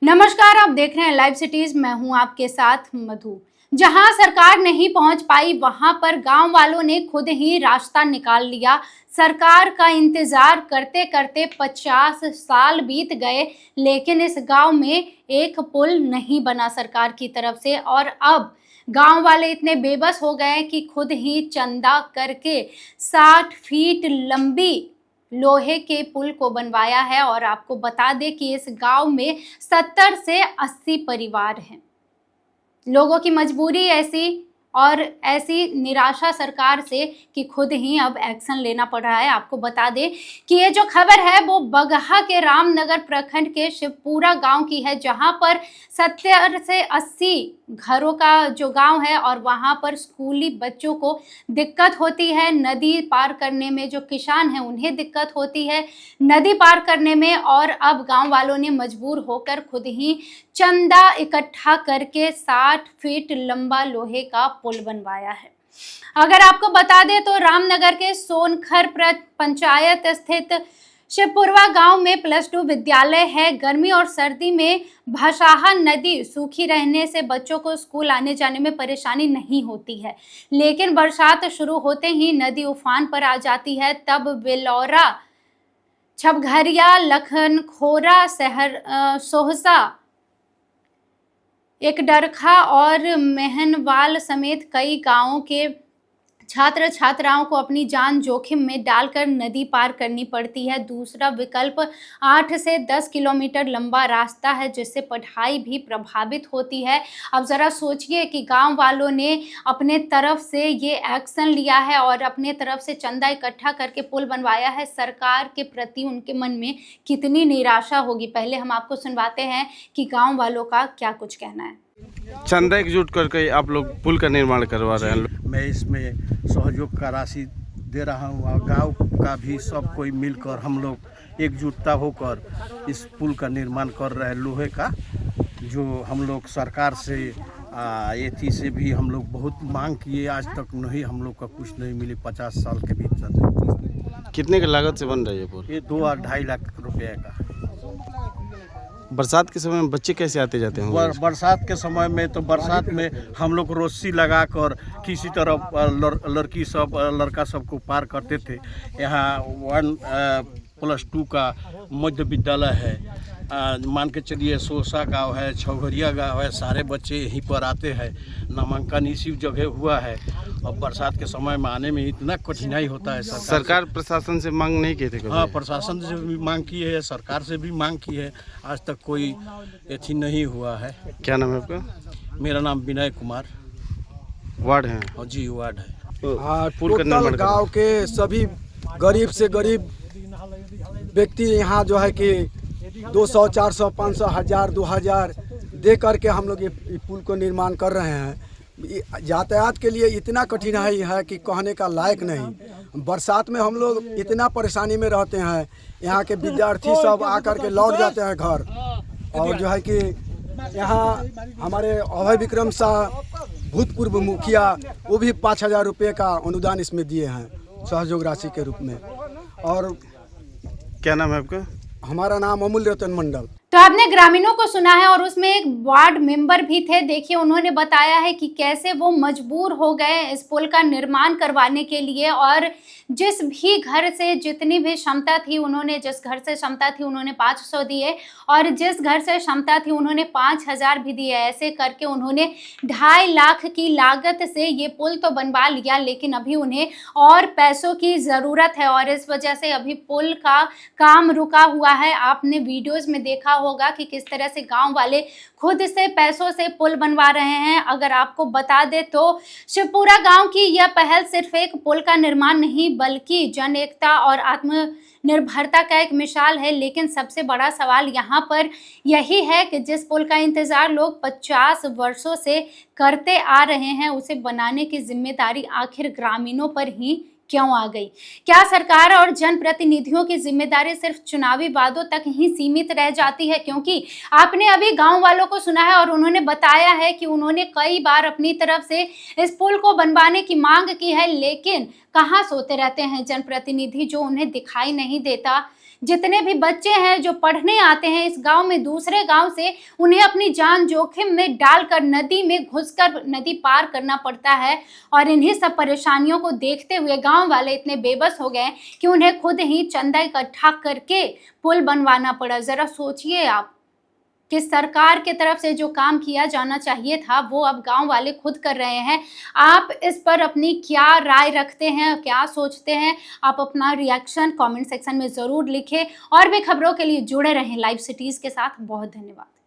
नमस्कार, आप देख रहे हैं लाइव सिटीज। मैं हूं आपके साथ मधु। जहां सरकार नहीं पहुंच पाई वहां पर गांव वालों ने खुद ही रास्ता निकाल लिया। सरकार का इंतजार करते करते 50 साल बीत गए, लेकिन इस गांव में एक पुल नहीं बना सरकार की तरफ से। और अब गांव वाले इतने बेबस हो गए कि खुद ही चंदा करके 60 फीट लंबी लोहे के पुल को बनवाया है। और आपको बता दें कि इस गांव में 70 से 80 परिवार हैं। लोगों की मजबूरी ऐसी और ऐसी निराशा सरकार से कि खुद ही अब एक्शन लेना पड़ रहा है। आपको बता दें कि ये जो खबर है वो बगहा के रामनगर प्रखंड के शिवपुरा गांव की है, जहां पर 70 से 80 घरों का जो गांव है और वहां पर स्कूली बच्चों को दिक्कत होती है। नदी पार करने में जो किसान हैं उन्हें दिक्कत होती है नदी पार करने में। और अब गांव वालों ने मजबूर होकर खुद ही चंदा इकट्ठा करके 60 फीट लंबा लोहे का पुल बनवाया है। अगर आपको बता दें तो रामनगर के सोनखर पंचायत स्थित शिवपुरवा गांव में +2 विद्यालय है। गर्मी और सर्दी में भसाहा नदी सूखी रहने से बच्चों को स्कूल आने जाने में परेशानी नहीं होती है, लेकिन बरसात शुरू होते ही नदी उफान पर आ जाती है। तब बेलौरा, छपघरिया, लखनखोरा, सोहसा, एक डरखा और मेहनवाल समेत कई गांवों के छात्र छात्राओं को अपनी जान जोखिम में डालकर नदी पार करनी पड़ती है। दूसरा विकल्प 8 से 10 किलोमीटर लंबा रास्ता है, जिससे पढ़ाई भी प्रभावित होती है। अब ज़रा सोचिए कि गांव वालों ने अपने तरफ से ये एक्शन लिया है और अपने तरफ से चंदा इकट्ठा करके पुल बनवाया है। सरकार के प्रति उनके मन में कितनी निराशा होगी। पहले हम आपको सुनवाते हैं कि गाँव वालों का क्या कुछ कहना है। चंदा एकजुट करके आप लोग पुल का निर्माण करवा रहे हैं। मैं इसमें सहयोग का राशि दे रहा हूँ और गांव का भी सब कोई मिलकर हम लोग एकजुटता होकर इस पुल का निर्माण कर रहे हैं लोहे का, जो हम लोग सरकार से एथी से भी हम लोग बहुत मांग किए, आज तक नहीं हम लोग का कुछ नहीं मिले 50 साल के भीतर। कितने की लागत से बन रहा है ये पुल? ये 2 और 2.5 लाख रुपये का। बरसात के समय में बच्चे कैसे आते जाते हैं? बरसात के समय में तो बरसात में हम लोग रस्सी लगाकर किसी तरह लड़की सब लड़का सबको पार करते थे। यहाँ 1+2 का मध्य विद्यालय है। मान के चलिए सोसा गांव है, छौघरिया गांव है, सारे बच्चे यहीं पर आते हैं। नामांकन इसी जगह हुआ है और बरसात के समय में आने में इतना कठिनाई होता है। सरकार प्रशासन से मांग नहीं की थी कभी? हाँ, प्रशासन से भी मांग की है, सरकार से भी मांग की है, आज तक कोई एथी नहीं हुआ है। क्या नाम है आपका? मेरा नाम विनय कुमार। वार्ड है? हाँ जी, वार्ड है। हाँ, टोटल गाँव के सभी गरीब से गरीब व्यक्ति यहाँ जो है कि 200, 400, 500, 1000, 2000 दे करके हम लोग ये पुल को निर्माण कर रहे हैं। यातायात के लिए इतना कठिनाई है कि कहने का लायक नहीं। बरसात में हम लोग इतना परेशानी में रहते हैं, यहाँ के विद्यार्थी सब आकर के लौट जाते हैं घर। और जो है कि यहाँ हमारे अभय विक्रम शाह भूतपूर्व मुखिया, वो भी 5000 रुपये का अनुदान इसमें दिए हैं सहयोग राशि के रूप में। और क्या नाम है आपका? हमारा नाम अमूल्य रतन मंडल। तो आपने ग्रामीणों को सुना है और उसमें एक वार्ड मेंबर भी थे। देखिए, उन्होंने बताया है कि कैसे वो मजबूर हो गए इस पुल का निर्माण करवाने के लिए। और जिस भी घर से जितनी भी क्षमता थी, उन्होंने जिस घर से क्षमता थी उन्होंने 500 दिए और जिस घर से क्षमता थी उन्होंने 5000 भी दिए। ऐसे करके उन्होंने 2.5 लाख की लागत से ये पुल तो बनवा लिया, लेकिन अभी उन्हें और पैसों की ज़रूरत है और इस वजह से अभी पुल का काम रुका हुआ है। आपने वीडियोज़ में देखा होगा कि किस तरह से गांव वाले खुद से पैसों से पुल बनवा रहे हैं। अगर आपको बता दे तो शिवपुरा गांव की यह पहल सिर्फ एक पुल का निर्माण नहीं बल्कि जन एकता और आत्मनिर्भरता का एक मिसाल है। लेकिन सबसे बड़ा सवाल यहाँ पर यही है कि जिस पुल का इंतजार लोग 50 वर्षों से करते आ रहे हैं, उसे बनाने की जिम्मेदारी आखिर ग्रामीणों पर ही क्यों आ गई? क्या सरकार और जनप्रतिनिधियों की जिम्मेदारी सिर्फ चुनावी वादों तक ही सीमित रह जाती है? क्योंकि आपने अभी गांव वालों को सुना है और उन्होंने बताया है कि उन्होंने कई बार अपनी तरफ से इस पुल को बनवाने की मांग की है, लेकिन कहाँ सोते रहते हैं जनप्रतिनिधि, जो उन्हें दिखाई नहीं देता जितने भी बच्चे हैं जो पढ़ने आते हैं इस गांव में दूसरे गांव से, उन्हें अपनी जान जोखिम में डालकर नदी में घुसकर नदी पार करना पड़ता है। और इन्हीं सब परेशानियों को देखते हुए गांव वाले इतने बेबस हो गए कि उन्हें खुद ही चंदा इकट्ठा करके पुल बनवाना पड़ा। जरा सोचिए आप कि सरकार की तरफ से जो काम किया जाना चाहिए था वो अब गांव वाले खुद कर रहे हैं। आप इस पर अपनी क्या राय रखते हैं, क्या सोचते हैं? आप अपना रिएक्शन कमेंट सेक्शन में ज़रूर लिखें और भी खबरों के लिए जुड़े रहें लाइव सिटीज़ के साथ। बहुत धन्यवाद।